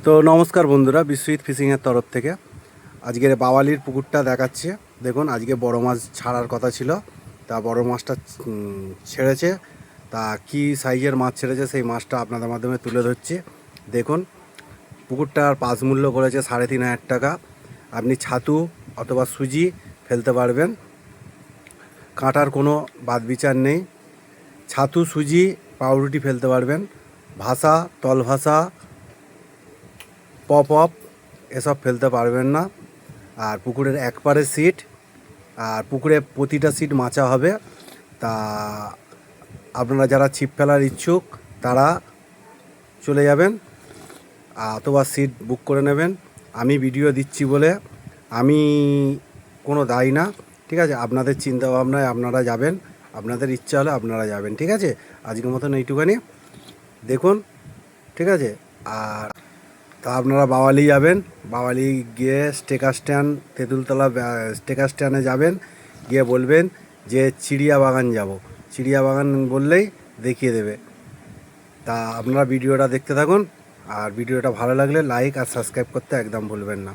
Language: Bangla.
তো নমস্কার বন্ধুরা, বিশ্বজিৎ ফিশিংয়ের তরফ থেকে আজকের বাওয়ালির পুকুরটা দেখাচ্ছে। দেখুন, আজকে বড় মাছ ছাড়ার কথা ছিল, তা বড় মাছটা ছেড়েছে। তা কি সাইজের মাছ ছেড়েছে সেই মাছটা আপনাদের মাধ্যমে তুলে ধরছি। দেখুন, পুকুরটার পাস মূল্য করেছে 3,500 টাকা। আপনি ছাতু অথবা সুজি ফেলতে পারবেন, কাঁটার কোনো বাদবিচার নেই। ছাতু, সুজি, পাউরুটি ফেলতে পারবেন। ভাষা, তল ভাষা, পপ অপ এসব ফেলতে পারবেন না। আর পুকুরের একপারে সিট, আর পুকুরে প্রতিটা সিট মাচা হবে। তা আপনারা যারা ছিপ ফেলার ইচ্ছুক তারা চলে যাবেন, অথবা সিট বুক করে নেবেন। আমি ভিডিও দিচ্ছি বলে আমি কোনো দায়ী না, ঠিক আছে? আপনাদের চিন্তাভাবনায় আপনারা যাবেন, আপনাদের ইচ্ছা হলে আপনারা যাবেন, ঠিক আছে? আজকের মতন এইটুখানি। দেখুন, ঠিক আছে? আর তা আপনারা বাওয়ালি যাবেন, বাওয়ালি গিয়ে স্টেকার স্ট্যান্ড, তেঁতুলতলা স্টেকার স্ট্যান্ডে যাবেন, গিয়ে বলবেন যে চিড়িয়াবাগান যাব। চিড়িয়াবাগান বললেই দেখিয়ে দেবে। তা আপনারা ভিডিওটা দেখতে থাকুন, আর ভিডিওটা ভালো লাগলে লাইক আর সাবস্ক্রাইব করতে একদম ভুলবেন না।